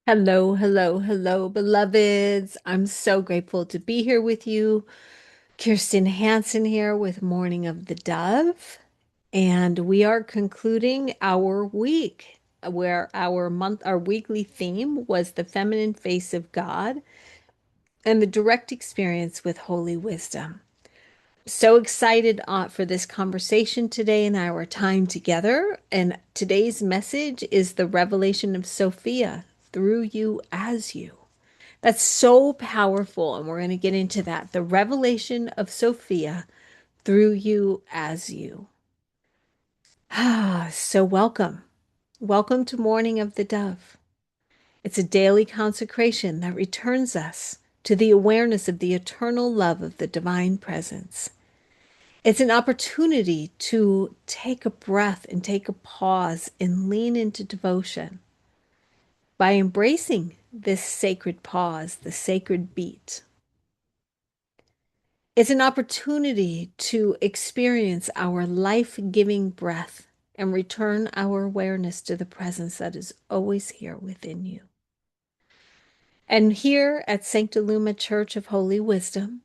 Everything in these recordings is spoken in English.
Hello, hello, hello, beloveds. I'm so grateful to be here with you. Kirstin Hanson here with Morning of the Dove. And we are concluding our week where our weekly theme was the feminine face of God and the direct experience with holy wisdom. So excited for this conversation today and our time together. And today's message is the revelation of Sophia through you as you. That's so powerful. And we're going to get into that. The revelation of Sophia through you as you. So welcome. Welcome to Morning of the Dove. It's a daily consecration that returns us to the awareness of the eternal love of the divine presence. It's an opportunity to take a breath and take a pause and lean into devotion by embracing this sacred pause, the sacred beat. It's an opportunity to experience our life-giving breath and return our awareness to the presence that is always here within you. And here at Sancta Luma Church of Holy Wisdom,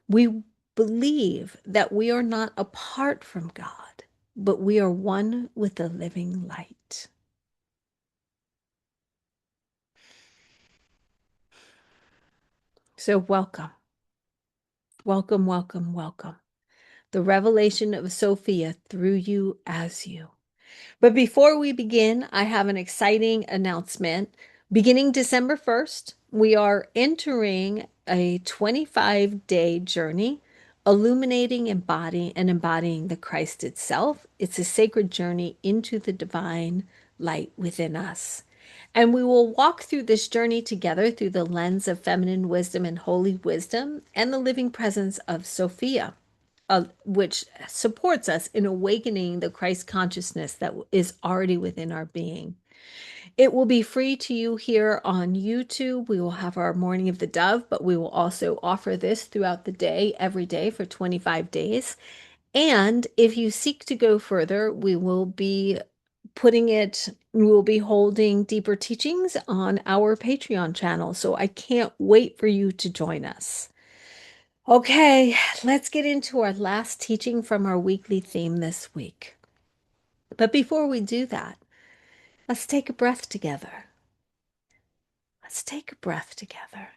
we believe that we are not apart from God, but we are one with the living light. So welcome, welcome, welcome, welcome. The revelation of Sophia through you as you. But before we begin, I have an exciting announcement. Beginning December 1st, we are entering a 25-day journey, illuminating, embodying the Christ itself. It's a sacred journey into the divine light within us. And we will walk through this journey together through the lens of feminine wisdom and holy wisdom and the living presence of Sophia, which supports us in awakening the Christ consciousness that is already within our being. It will be free to you here on YouTube. We will have our Morning of the Dove, but we will also offer this throughout the day, every day for 25 days. And if you seek to go further, we will be holding deeper teachings on our Patreon channel. So I can't wait for you to join us. Okay, let's get into our last teaching from our weekly theme this week. But before we do that, let's take a breath together. Let's take a breath together.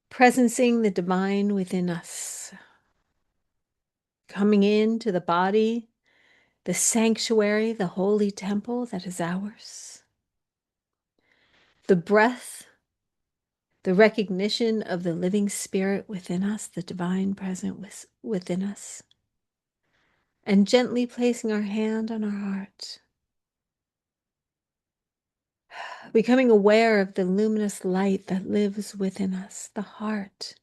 Presencing the divine within us, coming into the body, the sanctuary, the holy temple that is ours. The breath, the recognition of the living spirit within us, the divine present within us, and gently placing our hand on our heart. Becoming aware of the luminous light that lives within us, the heart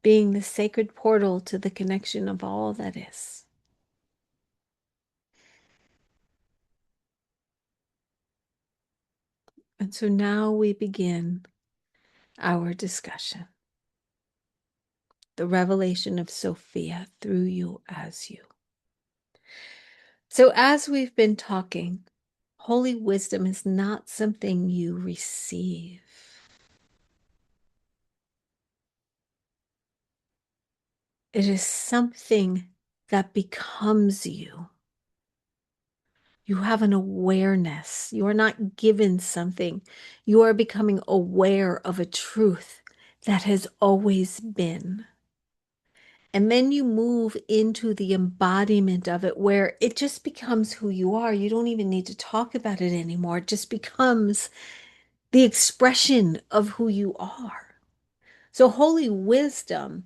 being the sacred portal to the connection of all that is. And so now we begin our discussion. The revelation of Sophia through you as you. So as we've been talking, holy wisdom is not something you receive. It is something that becomes you. You have an awareness. You are not given something. You are becoming aware of a truth that has always been. And then you move into the embodiment of it where it just becomes who you are. You don't even need to talk about it anymore. It just becomes the expression of who you are. So holy wisdom,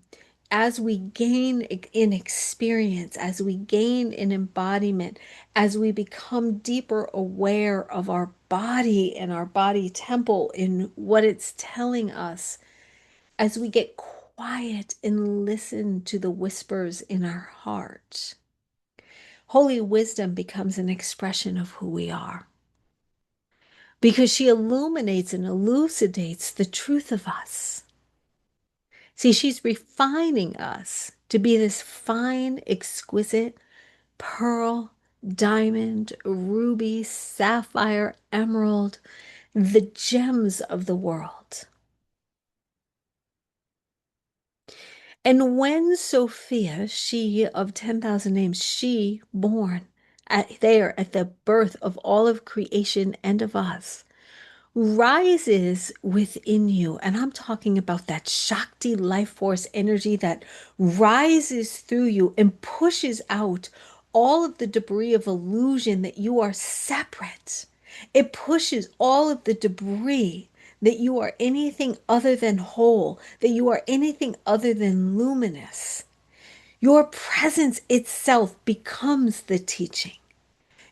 as we gain in experience, as we gain in embodiment, as we become deeper aware of our body and our body temple in what it's telling us, as we get quiet and listen to the whispers in our heart, holy wisdom becomes an expression of who we are. Because she illuminates and elucidates the truth of us. See, she's refining us to be this fine, exquisite pearl diamond, ruby, sapphire, emerald, the gems of the world. And when Sophia, she of 10,000 names, she born there at the birth of all of creation and of us, rises within you. And I'm talking about that Shakti life force energy that rises through you and pushes out all of the debris of illusion that you are separate. It pushes all of the debris that you are anything other than whole, that you are anything other than luminous. Your presence itself becomes the teaching.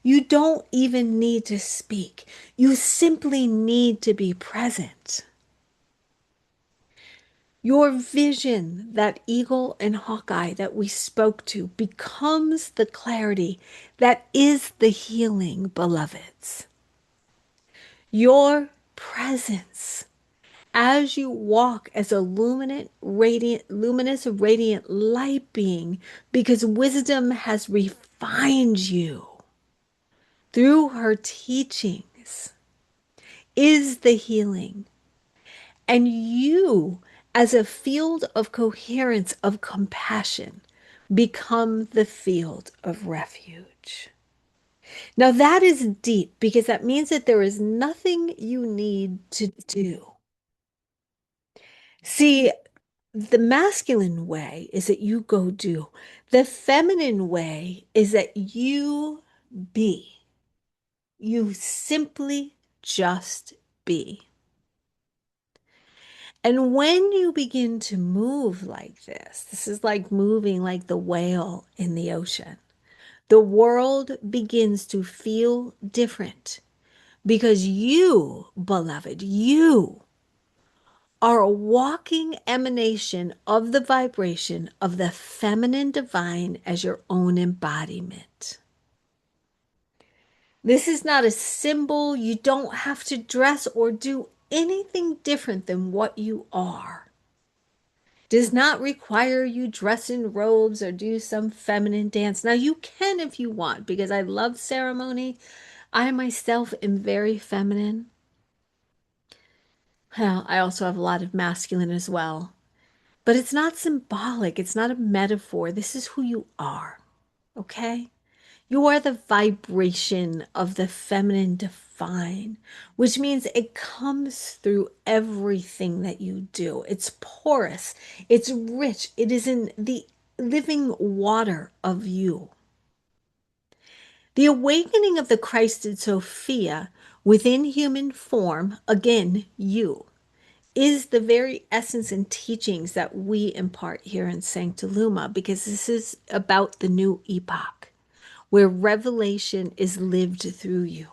You don't even need to speak. You simply need to be present. Your vision, that eagle and hawkeye that we spoke to, becomes the clarity that is the healing, beloveds. Your presence as you walk as a luminous, radiant light being, because wisdom has refined you through her teachings, is the healing. And you, as a field of coherence, of compassion, become the field of refuge. Now, that is deep because that means that there is nothing you need to do. See, the masculine way is that you go do. The feminine way is that you be. You simply just be. And when you begin to move like this is like moving like the whale in the ocean. The world begins to feel different because you, beloved, you are a walking emanation of the vibration of the feminine divine as your own embodiment. This is not a symbol. You don't have to dress or do anything different than what you are. Does not require you dress in robes or do some feminine dance. Now, you can if you want, because I love ceremony. I myself am very feminine. Well, I also have a lot of masculine as well. But it's not symbolic, it's not a metaphor. This is who you are, okay? You are the vibration of the feminine divine, which means it comes through everything that you do. It's porous, it's rich, it is in the living water of you. The awakening of the Christed Sophia within human form, again, you, is the very essence and teachings that we impart here in Sancta Luma, because this is about the new epoch where revelation is lived through you.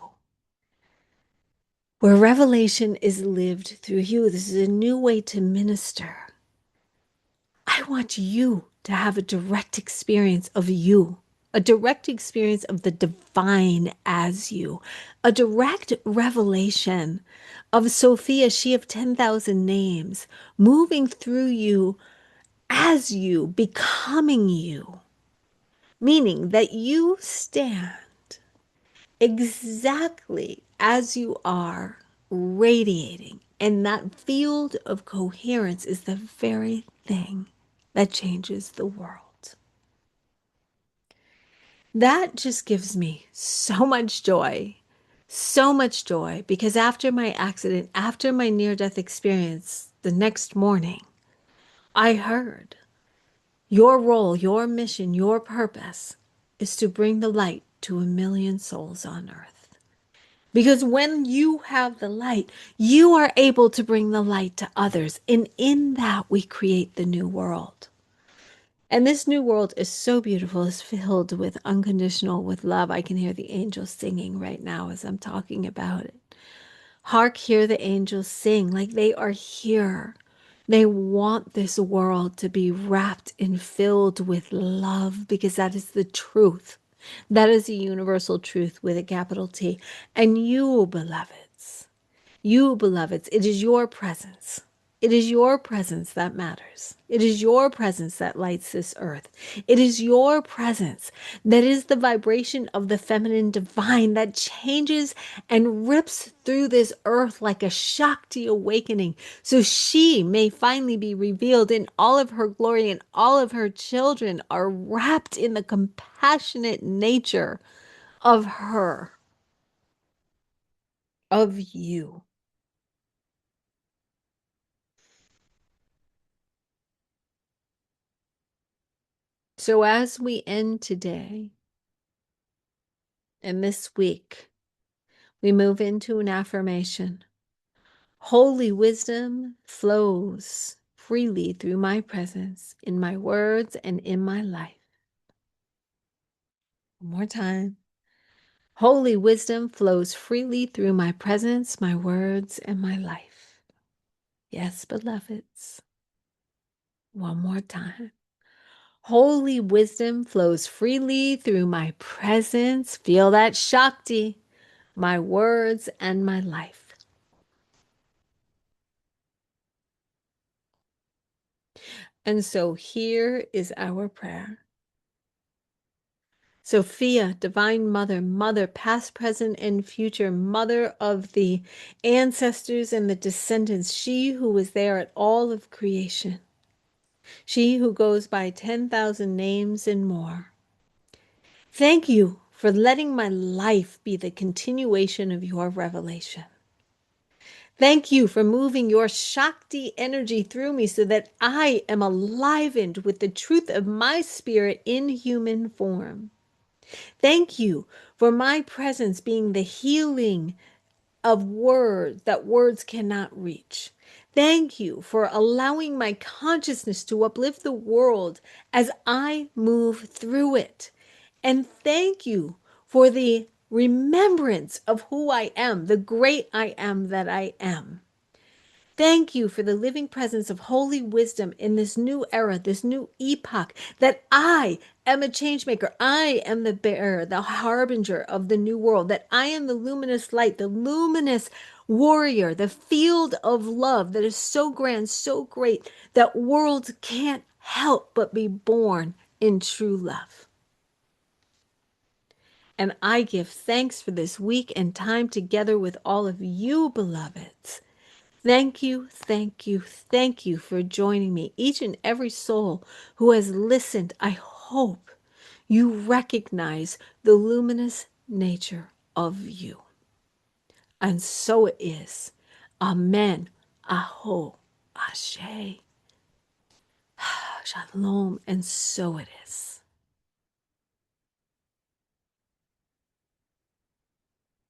Where revelation is lived through you. This is a new way to minister. I want you to have a direct experience of you, a direct experience of the divine as you, a direct revelation of Sophia, she of 10,000 names, moving through you as you, becoming you, meaning that you stand exactly as you are, radiating. And that field of coherence is the very thing that changes the world. That just gives me so much joy, because after my accident, after my near-death experience, the next morning, I heard your role, your mission, your purpose is to bring the light to 1,000,000 souls on earth. Because when you have the light, you are able to bring the light to others. And in that, we create the new world. And this new world is so beautiful. It's filled with unconditional, with love. I can hear the angels singing right now as I'm talking about it. Hark, hear the angels sing like they are here. They want this world to be wrapped and filled with love, because that is the truth. That is the universal truth with a capital T. And you, beloveds, it is your presence. It is your presence that matters. It is your presence that lights this earth. It is your presence that is the vibration of the feminine divine that changes and rips through this earth like a Shakti awakening, so she may finally be revealed in all of her glory, and all of her children are wrapped in the compassionate nature of her, of you. So as we end today and this week, we move into an affirmation. Holy wisdom flows freely through my presence, in my words, and in my life. One more time. Holy wisdom flows freely through my presence, my words, and my life. Yes, beloveds. One more time. Holy wisdom flows freely through my presence. Feel that Shakti, my words, and my life. And so here is our prayer. Sophia, Divine Mother, Mother, past, present, and future, Mother of the ancestors and the descendants, she who was there at all of creation, she who goes by 10,000 names and more. Thank you for letting my life be the continuation of your revelation. Thank you for moving your Shakti energy through me so that I am enlivened with the truth of my spirit in human form. Thank you for my presence being the healing of words that words cannot reach. Thank you for allowing my consciousness to uplift the world as I move through it. And thank you for the remembrance of who I am, the great I am that I am. Thank you for the living presence of holy wisdom in this new era, this new epoch, that I am a change maker. I am the bearer, the harbinger of the new world, that I am the luminous light, the luminous warrior, the field of love that is so grand, so great, that worlds can't help but be born in true love. And I give thanks for this week and time together with all of you, beloveds. Thank you, thank you, thank you for joining me. Each and every soul who has listened, I hope you recognize the luminous nature of you. And so it is. Amen. Aho. Ashe. Shalom. And so it is.